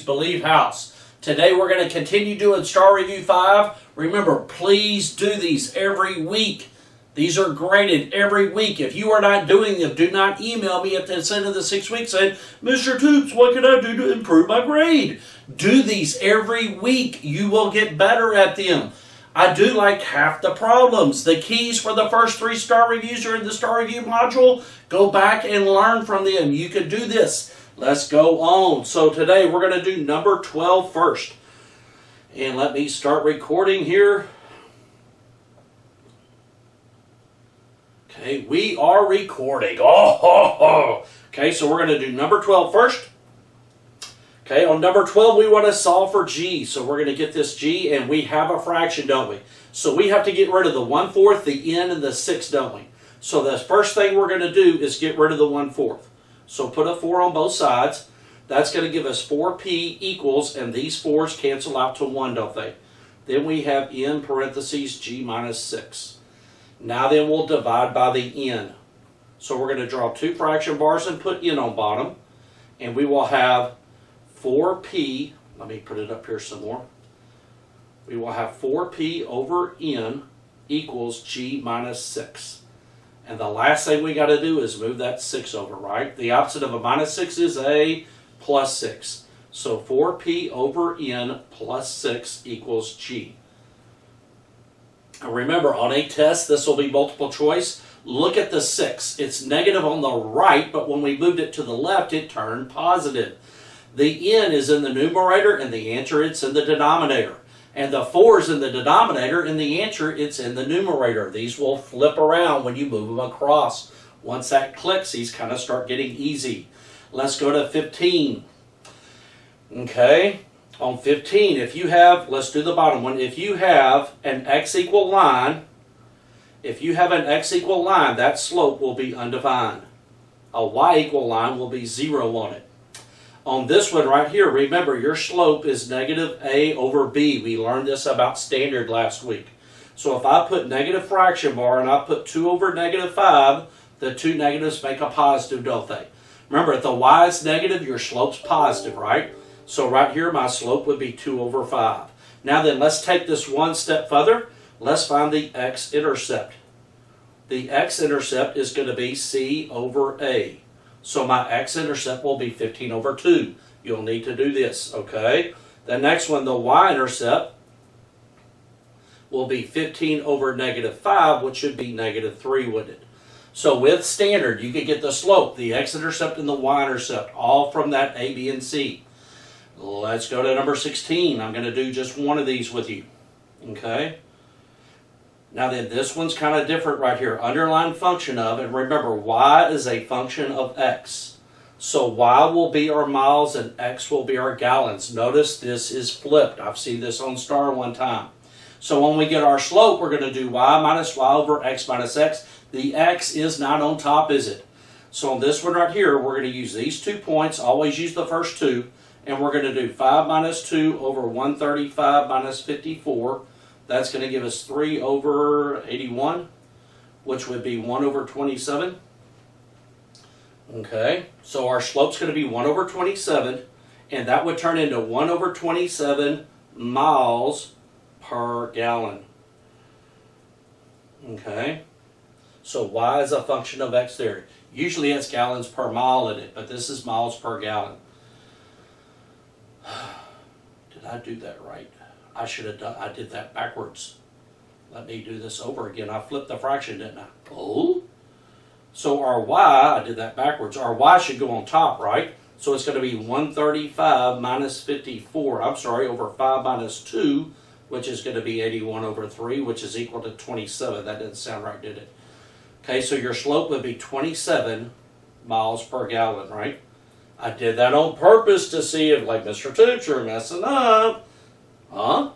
Believe House. Today we're going to continue doing Star Review 5. Remember, please do these every week. These are graded every week. If you are not doing them, do not email me at the end of the 6 weeks saying, Mr. Toops, what can I do to improve my grade? Do these every week. You will get better at them. I do like half the problems. The keys for the first 3 star reviews are in the Star Review module. Go back and learn from them. You can do this. Let's go on. So today we're going to do number 12 first. And let me start recording here. Okay, we are recording. Okay, so we're going to do number 12 first. Okay, on number 12 we want to solve for g. So we're going to get this g, and we have a fraction, don't we? So we have to get rid of the 1/4, the n, and the 6, don't we? So the first thing we're going to do is get rid of the 1/4. So put a 4 on both sides. That's going to give us 4p equals, and these 4's cancel out to 1, don't they? Then we have n parentheses g minus 6. Now then we'll divide by the n. So we're going to draw 2 fraction bars and put n on bottom. And we will have 4p, let me put it up here some more. We will have 4p over n equals g minus 6. And the last thing we got to do is move that 6 over, right? The opposite of a minus 6 is a plus 6. So 4p over n plus 6 equals g. And remember, on a test, this will be multiple choice. Look at the 6. It's negative on the right, but when we moved it to the left, it turned positive. The n is in the numerator, and the answer it's in the denominator. And the 4 is in the denominator, and the answer it's in the numerator. These will flip around when you move them across. Once that clicks, these kind of start getting easy. Let's go to 15. Okay, on 15, if you have, let's do the bottom one. If you have an x equal line, that slope will be undefined. A y equal line will be 0 on it. On this one right here, remember your slope is negative a over b. We learned this about standard last week. So if I put negative fraction bar and I put 2 over negative 5, the 2 negatives make a positive, don't they? Remember, if the y is negative, your slope's positive, right? So right here, my slope would be 2 over 5. Now then, let's take this one step further. Let's find the x-intercept. The x-intercept is going to be c over a. So my x-intercept will be 15 over 2. You'll need to do this, okay? The next one, the y-intercept, will be 15 over negative 5, which should be negative 3, wouldn't it? So with standard, you could get the slope, the x-intercept, and the y-intercept, all from that a, b, and c. Let's go to number 16. I'm going to do just one of these with you, okay? Now then, this one's kind of different right here. Underline function of, and remember, y is a function of x. So y will be our miles and x will be our gallons. Notice this is flipped. I've seen this on Star one time. So when we get our slope, we're going to do y minus y over x minus x. The x is not on top, is it? So on this one right here, we're going to use these 2 points. Always use the first 2. And we're going to do 5 minus 2 over 135 minus 54. That's going to give us 3 over 81, which would be 1 over 27. Okay, so our slope's going to be 1 over 27, and that would turn into 1 over 27 miles per gallon. Okay, so y is a function of x there. Usually it's gallons per mile in it, but this is miles per gallon. Did I do that right? I should have done, I did that backwards. Let me do this over again. I flipped the fraction, didn't I? Oh. So our y, I did that backwards. Our y should go on top, right? So it's going to be 135 minus 54, I'm sorry, over 5 minus 2, which is going to be 81 over 3, which is equal to 27. That didn't sound right, did it? Okay, so your slope would be 27 miles per gallon, right? I did that on purpose to see if, like, Mr. Toops, you're messing up. Huh?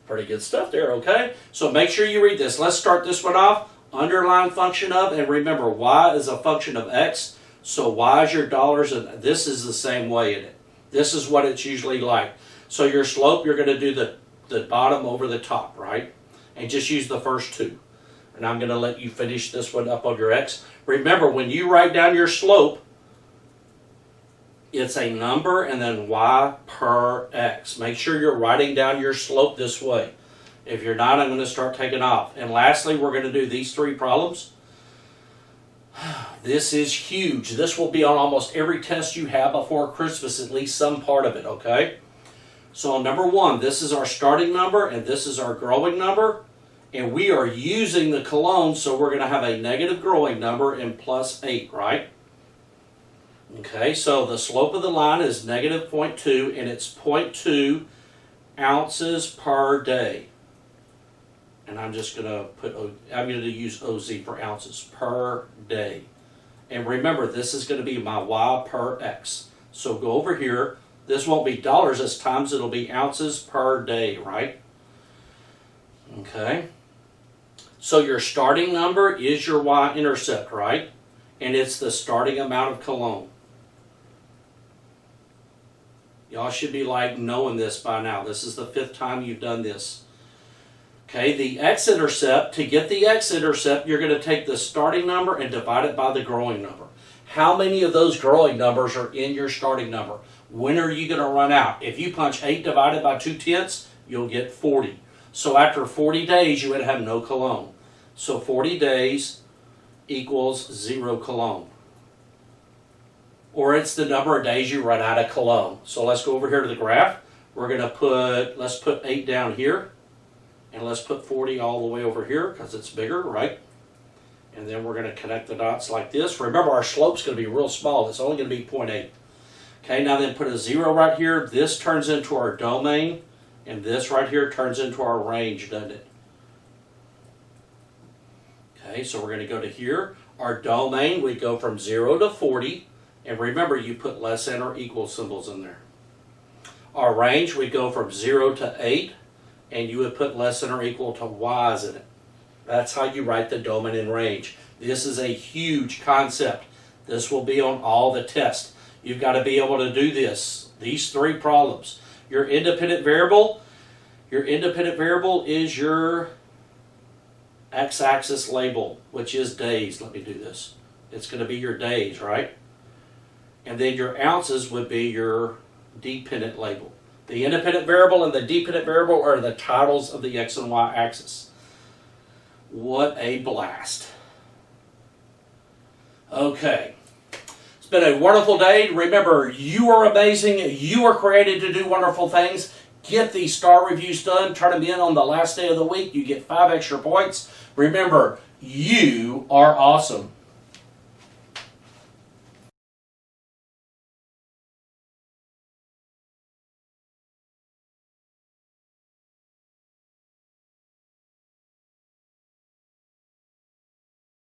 Pretty good stuff there, okay? So make sure you read this. Let's start this one off. Underline function of, and remember, y is a function of x, so y is your dollars, and this is the same way in it. This is what it's usually like. So your slope, you're going to do the bottom over the top, right? And just use the first 2. And I'm going to let you finish this one up on your x. Remember, when you write down your slope, It's a number and then y per x. Make sure you're writing down your slope this way. If you're not, I'm going to start taking off. And lastly, we're going to do these 3 problems. This is huge. This will be on almost every test you have before Christmas, at least some part of it, okay? So number 1, this is our starting number and this is our growing number. And we are using the colon, so we're going to have a negative growing number and plus 8, right? Okay, so the slope of the line is negative 0.2 and it's 0.2 ounces per day. And I'm just going to use OZ for ounces per day. And remember, this is going to be my Y per X. So go over here. This won't be dollars this time, it'll be ounces per day, right? Okay. So your starting number is your y-intercept, right? And it's the starting amount of colon. Y'all should be like knowing this by now. This is the 5th time you've done this. Okay, the x-intercept, to get the x-intercept, you're going to take the starting number and divide it by the growing number. How many of those growing numbers are in your starting number? When are you going to run out? If you punch 8 divided by 2/10, you'll get 40. So after 40 days, you would have no colon. So 40 days equals 0 colon. Or it's the number of days you run out of colon. So let's go over here to the graph. We're going to let's put 8 down here. And let's put 40 all the way over here because it's bigger, right? And then we're going to connect the dots like this. Remember, our slope's going to be real small. It's only going to be 0.8. Okay, now then put a 0 right here. This turns into our domain. And this right here turns into our range, doesn't it? Okay, so we're going to go to here. Our domain, we go from 0 to 40. And remember, you put less than or equal symbols in there. Our range, we go from 0 to 8. And you would put less than or equal to y's in it. That's how you write the domain and range. This is a huge concept. This will be on all the tests. You've got to be able to do this. These 3 problems. Your independent variable is your x-axis label, which is days. Let me do this. It's going to be your days, right? And then your ounces would be your dependent label. The independent variable and the dependent variable are the titles of the x and y axis. What a blast. Okay. It's been a wonderful day. Remember, you are amazing. You are created to do wonderful things. Get these star reviews done. Turn them in on the last day of the week. You get 5 extra points. Remember, you are awesome.